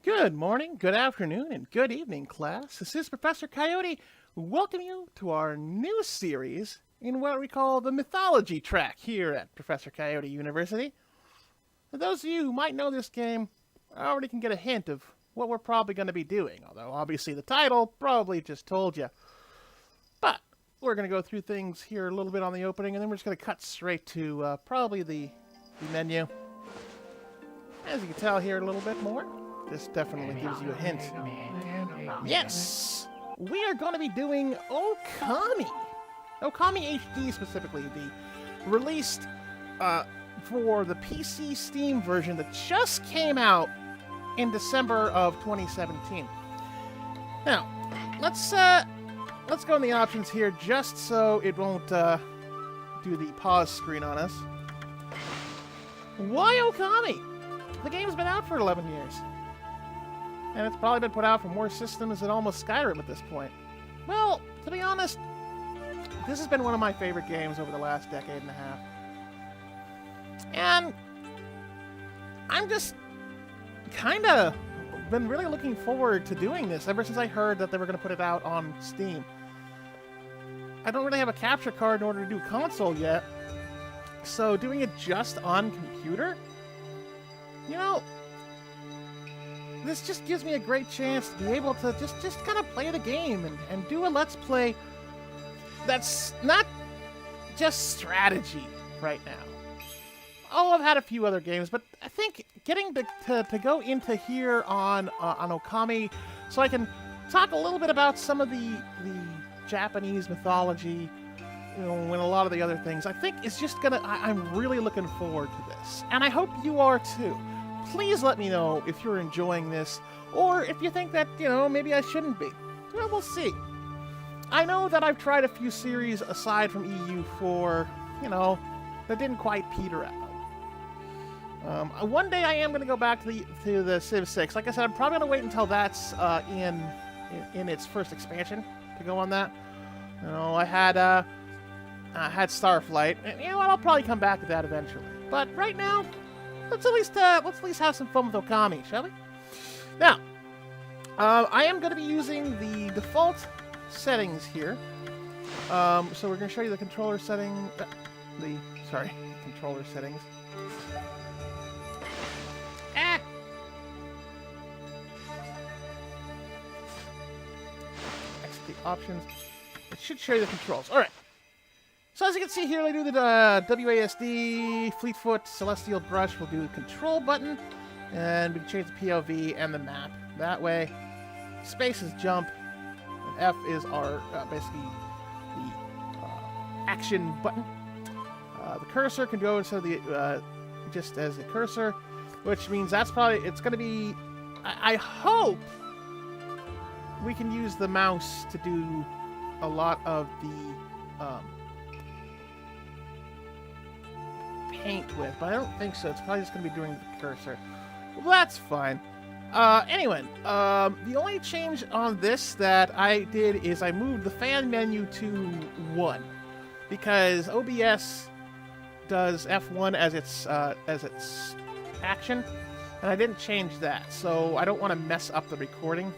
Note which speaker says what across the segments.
Speaker 1: Good morning, good afternoon, and good evening, class. This is Professor Coyote. Welcome you to our new series in what we call the mythology track here at Professor Coyote University. For those of you who might know this game, I already can get a hint of what we're probably going to be doing, although obviously the title probably just told you. But we're going to go through things here a little bit on the opening, and then we're just going to cut straight to probably the menu. As you can tell here a little bit more, this definitely gives you a hint. Yes! We are going to be doing Okami! Okami HD specifically, the released for the PC Steam version that just came out in December of 2017. Now, let's go in the options here just so it won't do the pause screen on us. Why Okami? The game's been out for 11 years. And it's probably been put out for more systems than almost Skyrim at this point. Well, to be honest, this has been one of my favorite games over the last decade and a half. And I'm just kind of been really looking forward to doing this ever since I heard that they were going to put it out on Steam. I don't really have a capture card in order to do console yet, so doing it just on computer, you know, this just gives me a great chance to be able to just kind of play the game and do a Let's Play that's not just strategy right now. Oh, I've had a few other games, but I think getting to go into here on Okami so I can talk a little bit about some of the Japanese mythology, you know, and a lot of the other things, I think it's just gonna, I'm really looking forward to this. And I hope you are too. Please let me know if you're enjoying this, or if you think that, you know, maybe I shouldn't be. Well, we'll see. I know that I've tried a few series aside from EU4, you know, that didn't quite peter out. One day I am going to go back to the Civ 6. Like I said, I'm probably going to wait until that's in its first expansion to go on that. You know, I had Starflight, and you know what? I'll probably come back to that eventually. But right now, let's at least have some fun with Okami, shall we? Now, I am going to be using the default settings here. So we're going to show you the controller setting. Controller settings. Exit the options. It should show you the controls. All right. So as you can see here, they do the WASD, Fleetfoot, Celestial Brush. We'll do the control button, and we can change the POV and the map. That way, space is jump, and F is our basically the action button. The cursor can go instead of the just as a cursor, which means that's probably, it's going to be, I hope we can use the mouse to do a lot of the paint with, but I don't think so. It's probably just going to be doing the cursor. Well, that's fine. Anyway, the only change on this that I did is I moved the fan menu to 1, because OBS does F1 as its action, and I didn't change that, so I don't want to mess up the recording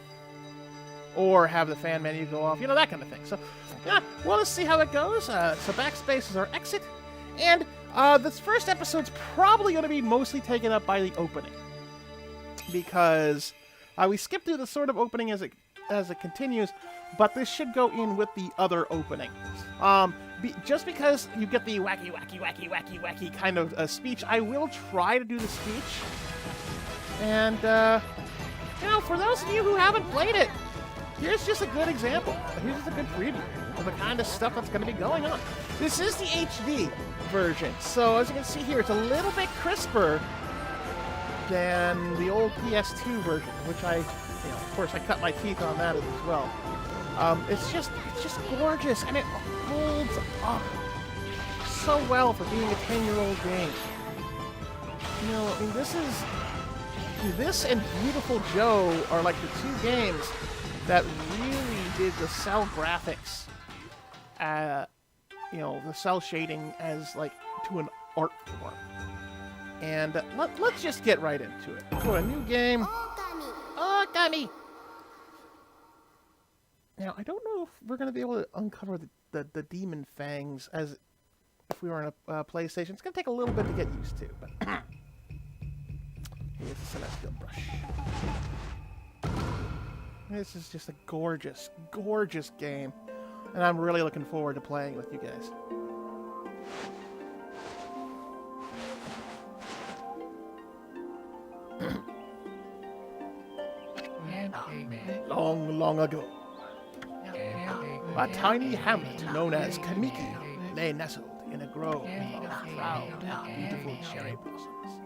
Speaker 1: or have the fan menu go off, you know, that kind of thing. So, yeah, well, let's see how it goes. So backspace is our exit, and this first episode's probably going to be mostly taken up by the opening, because we skip through the sort of opening as it continues, but this should go in with the other opening. Just because you get the wacky kind of speech, I will try to do the speech. And, you know, for those of you who haven't played it, here's just a good example. Here's just a good preview of the kind of stuff that's going to be going on. This is the HD version, so as you can see here, it's a little bit crisper than the old PS2 version, which of course, I cut my teeth on that as well. It's just gorgeous, and it holds up so well for being a 10-year-old game. You know, I mean, this and Beautiful Joe are like the two games that really did the cell graphics, you know, the cell shading as like to an art form. And let's just get right into it. So a new game. Okami! Now, I don't know if we're going to be able to uncover the demon fangs as if we were on a PlayStation. It's going to take a little bit to get used to, but... Here's the Celestial Brush. This is just a gorgeous, gorgeous game. And I'm really looking forward to playing with you guys. Long, long ago, a tiny hamlet known as Kamiki lay nestled in a grove of proud and beautiful cherry blossoms.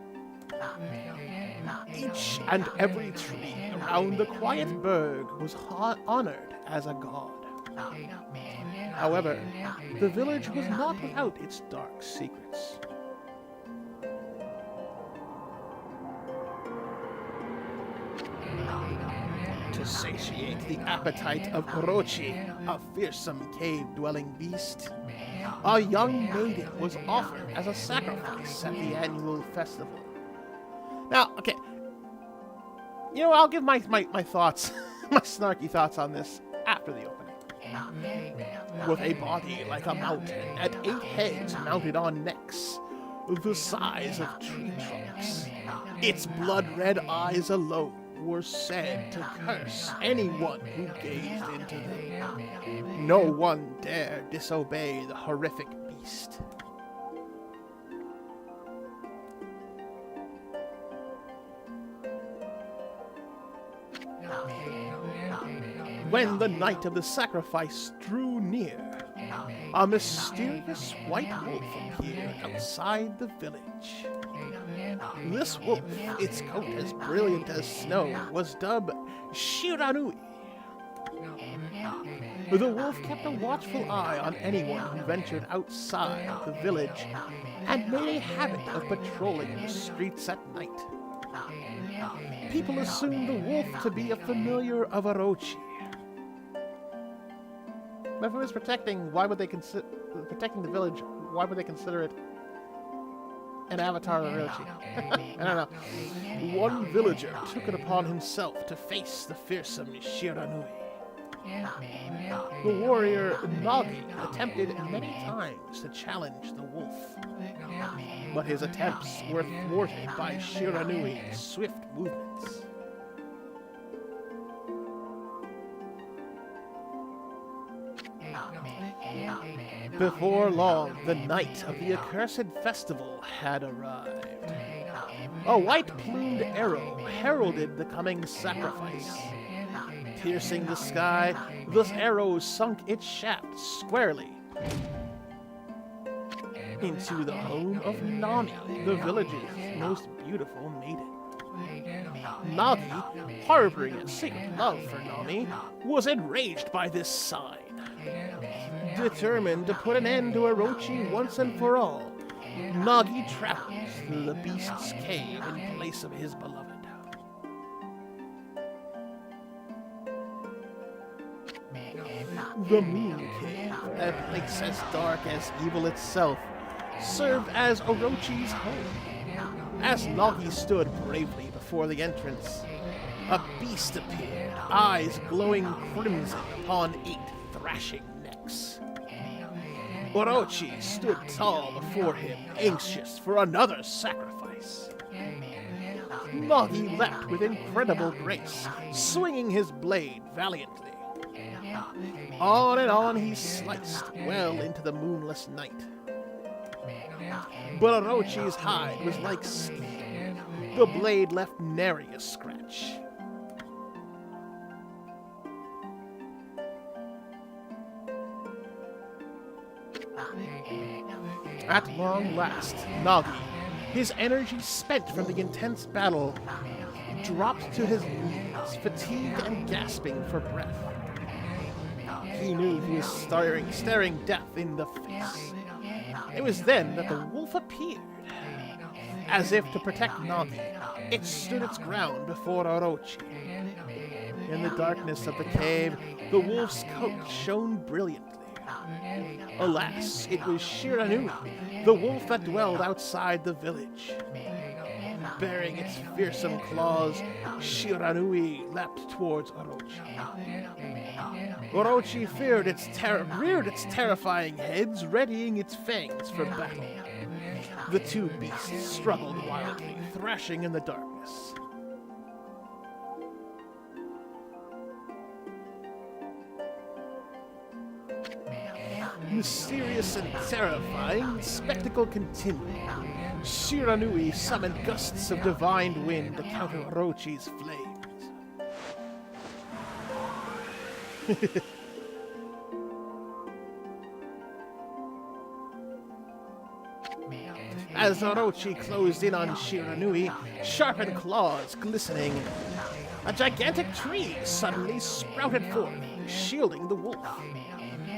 Speaker 1: Each and every tree around the quiet burg was honored as a god. However, the village was not without its dark secrets. To satiate the appetite of Orochi, a fearsome cave-dwelling beast, a young maiden was offered as a sacrifice at the annual festival. Now, okay, you know, I'll give my thoughts, my snarky thoughts on this after the opening. With a body like a mountain and 8 heads mounted on necks, the size of tree trunks, its blood-red eyes alone were said to curse anyone who gazed into them. No one dared disobey the horrific beast. When the night of the sacrifice drew near, a mysterious white wolf appeared outside the village. This wolf, its coat as brilliant as snow, was dubbed Shiranui. The wolf kept a watchful eye on anyone who ventured outside the village and made a habit of patrolling the streets at night. People assumed the wolf to be a familiar of Orochi. But if it was protecting, why would they protecting the village? Why would they consider it an avatar of Orochi? I don't know. One villager took it upon himself to face the fearsome Shiranui. The warrior Nagi attempted many times to challenge the wolf, but his attempts were thwarted by Shiranui's swift movements. Before long, the night of the accursed festival had arrived. A white-plumed arrow heralded the coming sacrifice. Piercing the sky, this arrow sunk its shaft squarely into the home of Nami, the village's most beautiful maiden. Nagi, harboring a secret love for Nami, was enraged by this sign. Determined to put an end to Orochi once and for all, Nagi travels through the beast's cave in place of his beloved. The Moon Cave, a place as dark as evil itself, served as Orochi's home. As Nagi stood bravely before the entrance, a beast appeared, eyes glowing crimson upon 8 thrashing necks. Orochi stood tall before him, anxious for another sacrifice. Nagi leapt with incredible grace, swinging his blade valiantly. On and on he sliced, well into the moonless night. But Orochi's hide was like skin. The blade left nary a scratch. At long last, Nagi, his energy spent from the intense battle, dropped to his knees, fatigued and gasping for breath. He knew he was staring death in the face. It was then that the wolf appeared. As if to protect Nagi, it stood its ground before Orochi. In the darkness of the cave, the wolf's coat shone brilliantly. Alas, it was Shiranui, the wolf that dwelled outside the village. Baring its fearsome claws, Shiranui leapt towards Orochi. Orochi reared its terrifying heads, readying its fangs for battle. The two beasts struggled wildly, thrashing in the darkness. Mysterious and terrifying, the spectacle continued. Shiranui summoned gusts of divine wind to counter Orochi's flames. As Orochi closed in on Shiranui, sharpened claws glistening, a gigantic tree suddenly sprouted forth, shielding the wolf.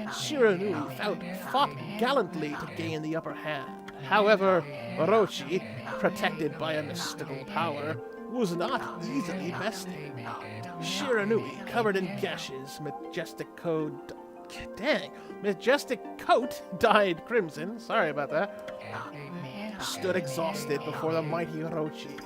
Speaker 1: Shiranui fought gallantly to gain the upper hand. However, Orochi, protected by a mystical power, was not easily bested. Shiranui, covered in gashes, majestic coat dyed crimson, sorry about that, stood exhausted before the mighty Orochi.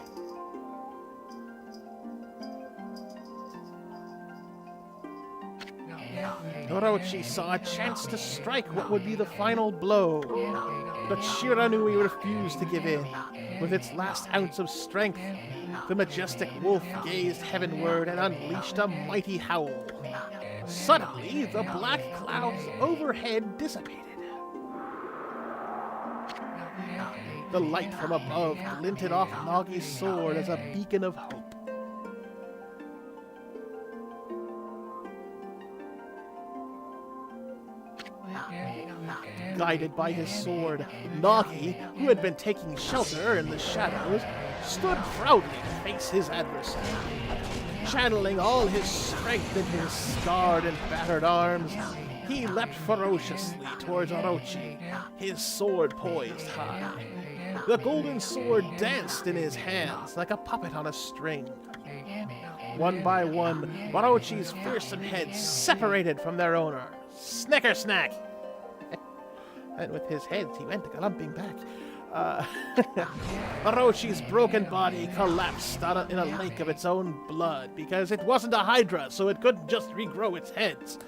Speaker 1: Orochi saw a chance to strike what would be the final blow, but Shiranui refused to give in. With its last ounce of strength, the majestic wolf gazed heavenward and unleashed a mighty howl. Suddenly, the black clouds overhead dissipated. The light from above glinted off Nagi's sword as a beacon of hope. Guided by his sword, Nagi, who had been taking shelter in the shadows, stood proudly to face his adversary. Channeling all his strength in his scarred and battered arms, he leapt ferociously towards Orochi, his sword poised high. The golden sword danced in his hands like a puppet on a string. One by one, Orochi's fearsome heads separated from their owner. Snicker snack! And with his heads, he went galloping back. Orochi's broken body collapsed in a lake of its own blood because it wasn't a Hydra, so it couldn't just regrow its heads.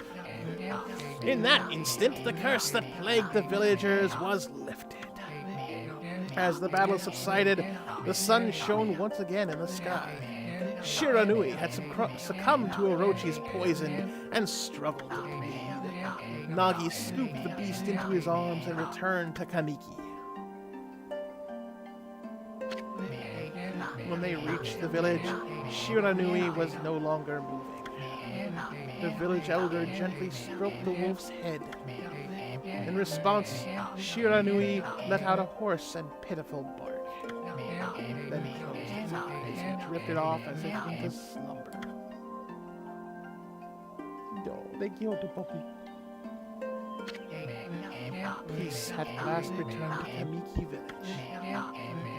Speaker 1: In that instant, the curse that plagued the villagers was lifted. As the battle subsided, the sun shone once again in the sky. Shiranui had succumbed to Orochi's poison and struggled to breathe. Nagi scooped the beast into his arms and returned to Kamiki. When they reached the village, Shiranui was no longer moving. The village elder gently stroked the wolf's head. In response, Shiranui let out a hoarse and pitiful bark. Then he closed his eyes and drifted off as if into slumber. Oh, they killed the puppy. Peace had at last returned to Kamiki village.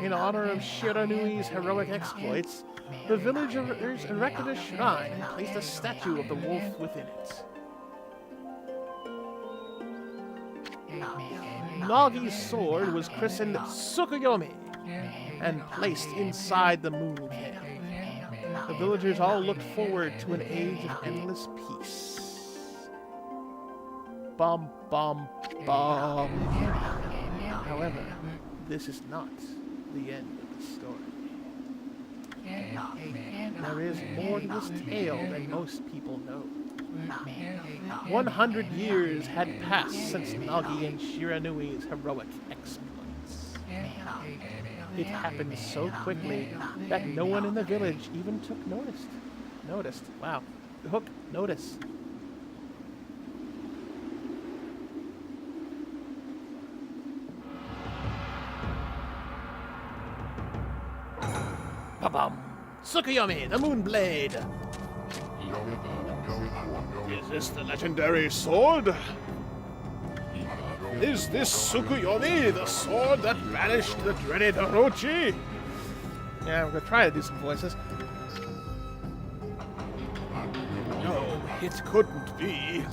Speaker 1: In honor of Shiranui's heroic exploits, the villagers erected a shrine and placed a statue of the wolf within it. Nagi's sword was christened Tsukuyomi and placed inside the moon cave. The villagers all looked forward to an age of endless peace. Bum, bum, bum. However, this is not the end of the story. There is more to this tale than most people know. 100 years had passed since Nagi and Shiranui's heroic exploits. It happened so quickly that no one in the village even took noticed. Wow. Hook, notice. Ba-bum! Tsukuyomi, the Moonblade! Is this the legendary sword? Is this Tsukuyomi, the sword that banished the dreaded Orochi? Yeah, we're gonna try to do some voices. No, it couldn't be.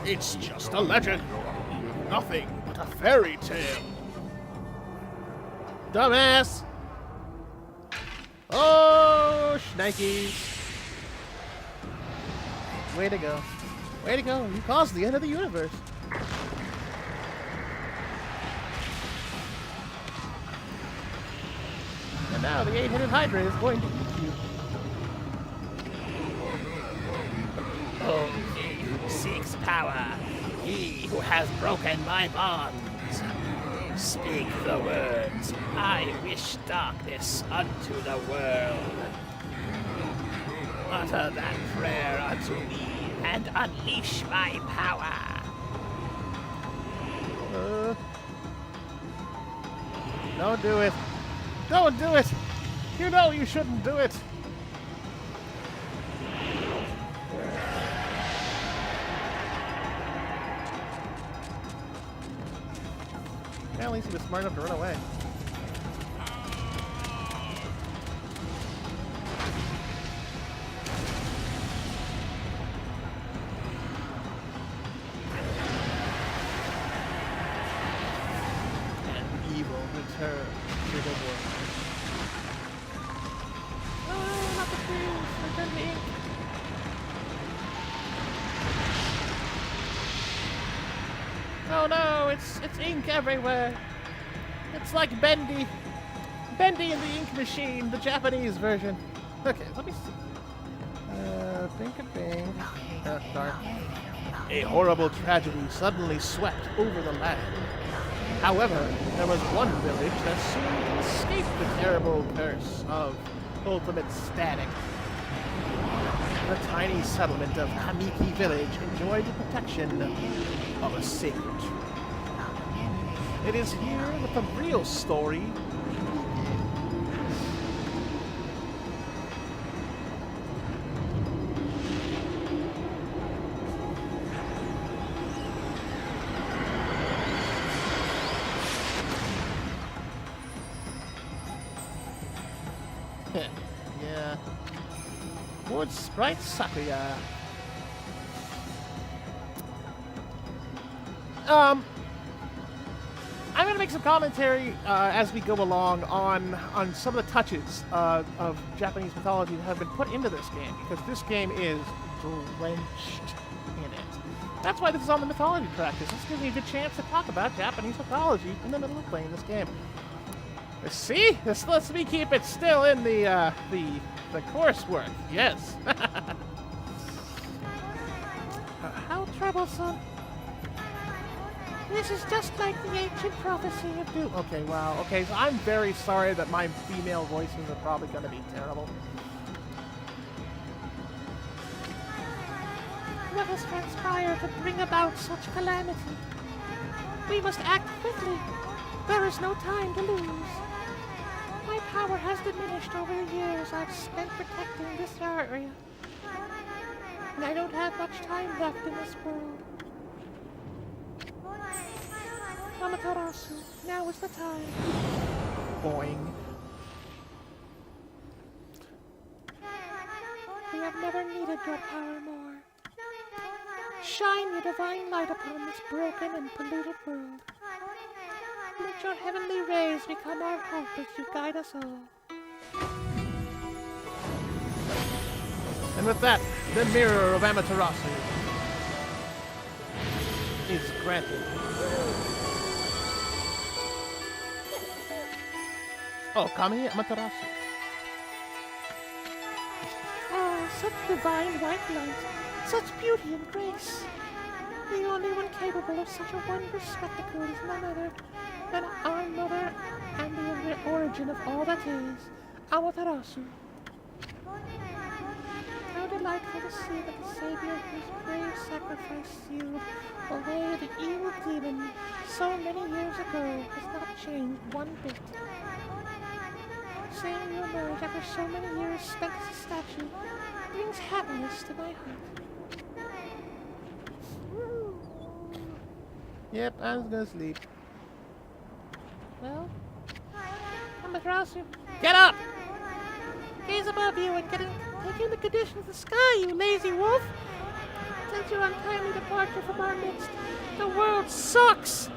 Speaker 1: It's just a legend. Nothing but a fairy tale. Dumbass! Oh, shnikes. Way to go. Way to go. You caused the end of the universe. And now the 8-headed Hydra is going to eat you.
Speaker 2: Oh, he who seeks power, he who has broken my bonds. Speak the words, I wish darkness unto the world. Utter that prayer unto me, and unleash my power.
Speaker 1: Don't do it. Don't do it. You know you shouldn't do it. Yeah, at least he was smart enough to run away. And evil return to the world. Oh, not the trees. Return to ink. Oh no, it's ink everywhere. It's like Bendy. Bendy in the ink machine, the Japanese version. Okay, let me see. Bing. Oh, darn. A horrible tragedy suddenly swept over the land. However, there was one village that soon escaped the terrible curse of ultimate static. The tiny settlement of Kamiki Village enjoyed the protection of a sacred tree. It is here that the real story yeah. Wood Sprite Sakuya. I'm gonna make some commentary as we go along on some of the touches of Japanese mythology that have been put into this game, because this game is drenched in it. That's why this is on the mythology practice. This gives me a good chance to talk about Japanese mythology in the middle of playing this game. See, this lets me keep it still in the coursework. Yes. How troublesome. This is just like the ancient prophecy of doom. Okay, wow. Okay, so I'm very sorry that my female voices are probably going to be terrible. What has transpired to bring about such calamity? We must act quickly. There is no time to lose. My power has diminished over the years I've spent protecting this area. And I don't have much time left in this world. Amaterasu, now is the time. Boing. We have never needed your power more. Shine your divine light upon this broken and polluted world. Let your heavenly rays become our hope as you guide us all. And with that, the Mirror of Amaterasu is granted. Okami Amaterasu. Oh, such divine white light, such beauty and grace. The only one capable of such a wondrous spectacle is none other than our mother and the origin of all that is, Amaterasu. How delightful to see that the Savior whose brave sacrifice sealed away the evil demon so many years ago has not changed one bit. Seeing you emerge after so many years spent as a statue brings happiness to my heart. Yep, I was gonna sleep. Well, Amaterasu, get up! Gaze above you and take in the condition of the sky, you lazy wolf! Since your untimely departure from our midst, the world sucks!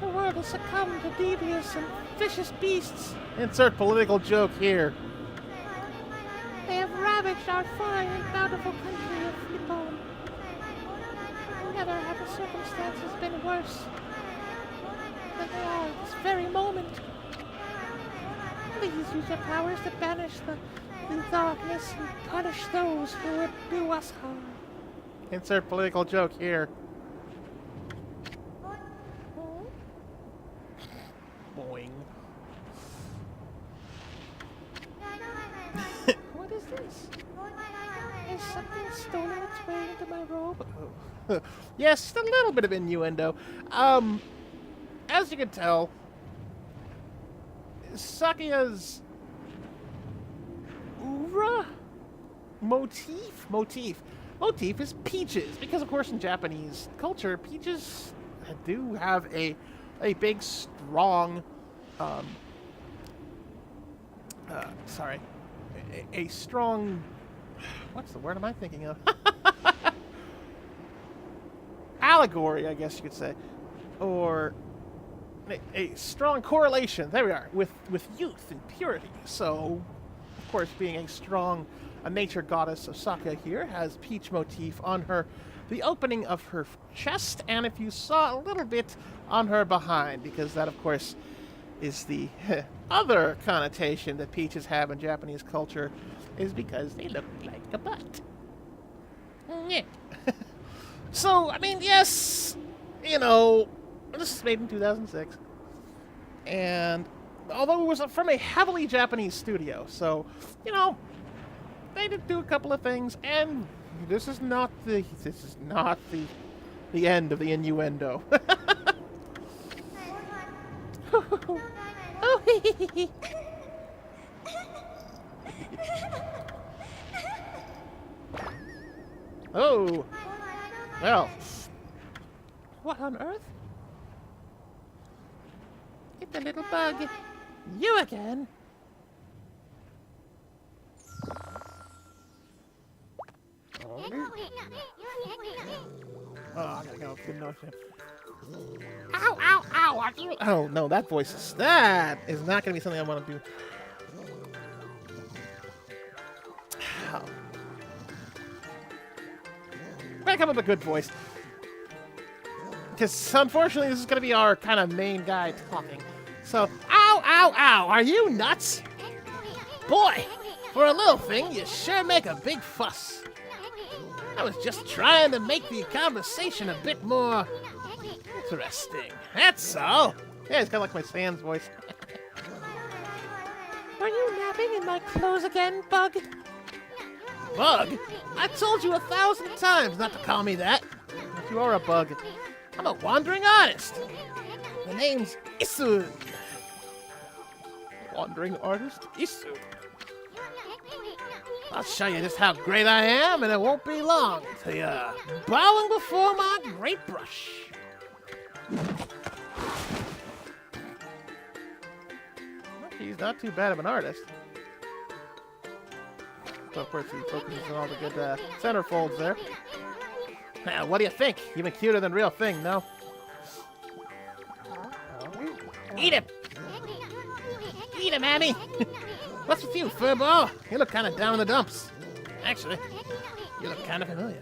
Speaker 1: The world has succumbed to devious and vicious beasts. Insert political joke here.
Speaker 3: ravaged our fine and bountiful country of Nippon. Never have the circumstances been worse than they are at this very moment. Please use your powers to banish the darkness and punish those who would do us harm.
Speaker 1: Insert political joke here. Boing.
Speaker 3: What is this? Is something stolen its way into my robe?
Speaker 1: Yes, just a little bit of innuendo. As you can tell, Sakuya's motif is peaches, because of course in Japanese culture, peaches do have a big, strong, a strong, what's the word am I thinking of? Allegory, I guess you could say, or a strong correlation. There we are, with youth and purity. So, of course, being a nature goddess of Sakuya here, has peach motif on her, the opening of her chest, and if you saw a little bit on her behind, because that, of course, is the other connotation that peaches have in Japanese culture, is because they look like a butt. Yeah. So, I mean, yes, you know, this is made in 2006, and although it was from a heavily Japanese studio, so, you know, they did do a couple of things, and this is not the end of the innuendo. Oh, well,
Speaker 3: What on earth?
Speaker 1: it's a little bug.
Speaker 3: You again?
Speaker 1: Oh, I gotta go. Good noise. Ow, ow, ow! Are you? Oh no, that that is not gonna be something I want to do. Oh. Gotta come up with a good voice, because unfortunately this is gonna be our kind of main guy talking. So, ow, ow, ow! Are you nuts? Boy, for a little thing, you sure make a big fuss. I was just trying to make the conversation a bit more interesting. That's all. Yeah, it's kind of like my Sans voice.
Speaker 3: Are you napping in my clothes again, Bug?
Speaker 1: Bug? I told you 1,000 times not to call me that. But you are a bug. I'm a wandering artist. The name's Isu. Wandering artist Isu. I'll show you just how great I am, and it won't be long till you're bowing before my great brush. He's not too bad of an artist. So of course he focuses on all the good centerfolds there. Now, what do you think? Even cuter than real thing, no? Eat him! Eat him, Annie! What's with you, furball? You look kind of down in the dumps. Actually, you look kind of familiar.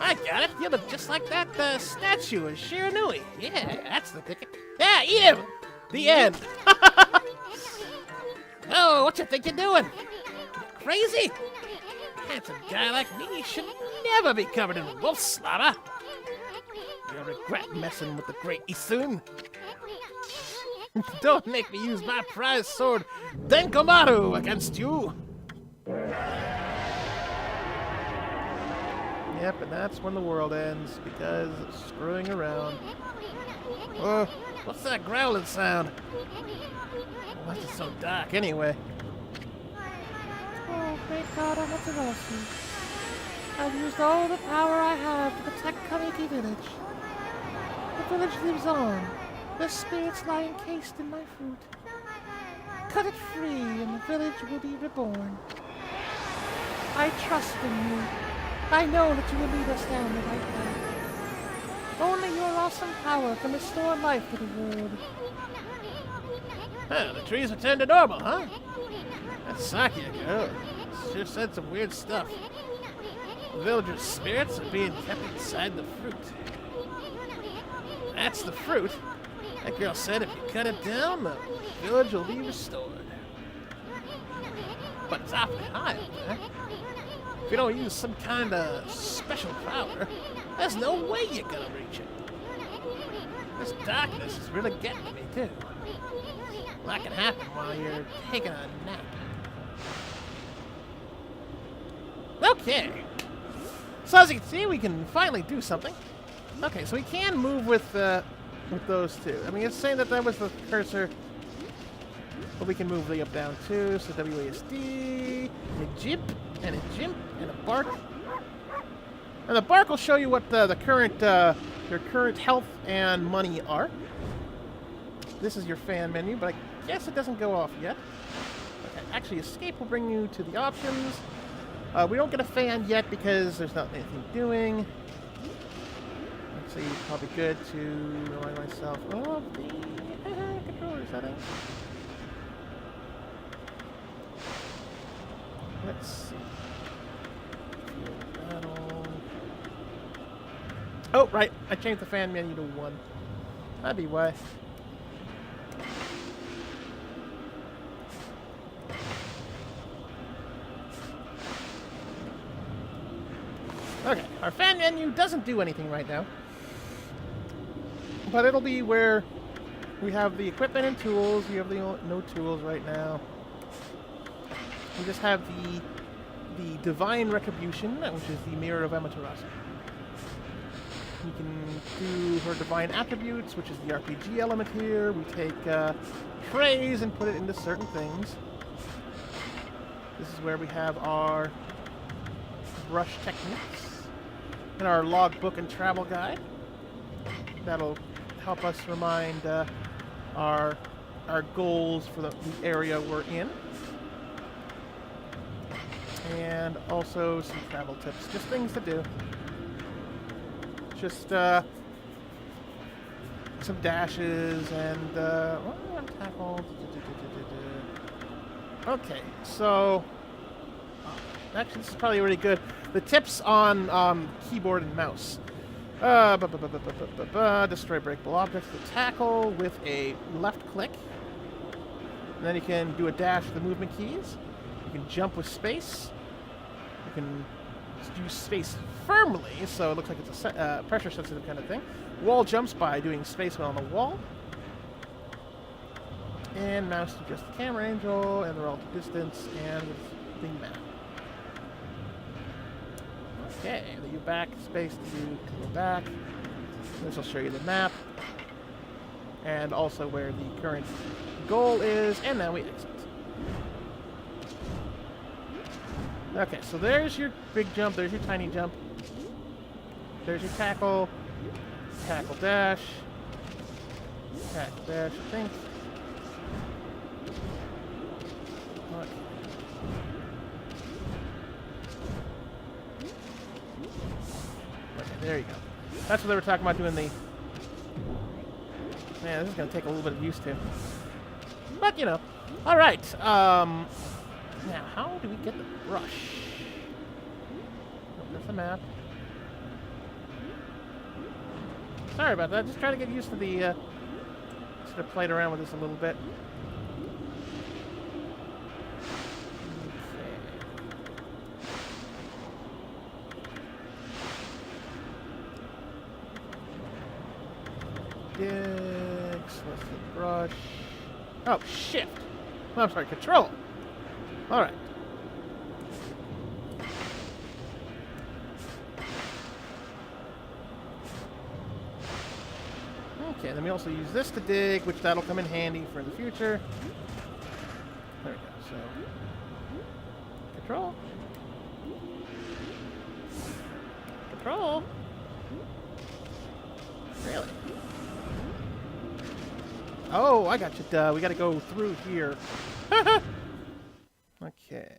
Speaker 1: I got it. You look just like that statue of Shiranui. Yeah, that's the ticket. Yeah, eat him! The end. Oh, what you think you're doing? Crazy? Handsome guy like me should never be covered in wolf slaughter. You'll regret messing with the great Isun. Don't make me use my prize sword, Denkomaru, against you. Yep, and that's when the world ends, because of screwing around. Oh, what's that growling sound? Why is it so dark anyway?
Speaker 3: Oh, great God Amaterasu. I've used all the power I have to protect Kamiki Village. The village lives on. The spirits lie encased in my fruit. Cut it free and the village will be reborn. I trust in you. I know that you will lead us down the right path. Only your awesome power can restore life to the world.
Speaker 1: Huh, the trees returned to normal, huh? That Sakuya girl sure said some weird stuff. The villagers' spirits are being kept inside the fruit. That's the fruit. That girl said if you cut it down, the village will be restored. But it's awfully high up there. If you don't use some kind of special power, there's no way you're gonna reach it. This darkness is really getting to me, too. That can happen while you're taking a nap. Okay. So as you can see, we can finally do something. Okay, so we can move with those two. I mean, it's saying that that was the cursor, but we can move the up down too. So WASD, a jimp, and a jimp, and a bark. And the bark will show you what the current your current health and money are. This is your fan menu, but I guess it doesn't go off yet. Okay, actually, escape will bring you to the options. We don't get a fan yet because there's not anything doing. Let's see, probably good to remind myself of the controller settings. Let's see. Battle. Oh, right. I changed the fan menu to 1. That'd be why. Okay, our fan menu doesn't do anything right now. But it'll be where we have the equipment and tools. We have no tools right now. We just have the Divine Retribution, which is the Mirror of Amaterasu. We can do her Divine Attributes, which is the RPG element here. We take praise and put it into certain things. This is where we have our brush techniques and our logbook and travel guide. That'll help us remind our goals for the area we're in. And also some travel tips, just things to do. Just some dashes and tackle. Okay, so actually this is probably really good. The tips on keyboard and mouse. Destroy breakable objects with tackle with a left click. And then you can do a dash with the movement keys. You can jump with space. You can use space firmly, so it looks like it's a pressure sensitive kind of thing. Wall jumps by doing space on the wall. And mouse to adjust the camera angle and the relative distance and the map. Okay, the U back space to go back. This will show you the map. And also where the current goal is, and now we exit. Okay, so there's your big jump, there's your tiny jump. There's your tackle. Tackle dash. Tackle dash, I think. Okay. Okay, there you go. That's what they were talking about doing the... Man, this is going to take a little bit of use to. But, you know. Alright, now, how do we get the brush? Oh, there's the map. Sorry about that. Just trying to get used to the, sort of played around with this a little bit. Okay. Select the brush. Oh, shift. Oh, I'm sorry, control. All right. Okay, then we also use this to dig, which that'll come in handy for the future. There we go. So, control. Control. Really? Oh, I got you. We got to go through here. Okay.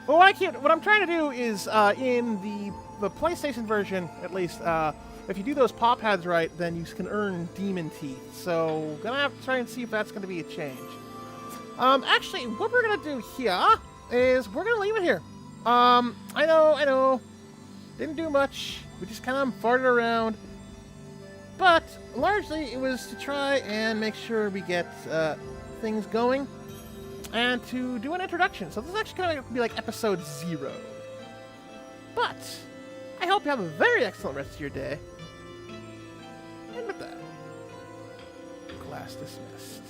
Speaker 1: Well, what I'm trying to do is, in the PlayStation version, at least, if you do those pop pads right, then you can earn demon teeth. So, gonna have to try and see if that's gonna be a change. Actually, what we're gonna do here is we're gonna leave it here. I know. Didn't do much. We just kind of farted around. But largely, it was to try and make sure we get things going and to do an introduction. So this is actually kind of be like episode 0. But I hope you have a very excellent rest of your day. And with that, class dismissed.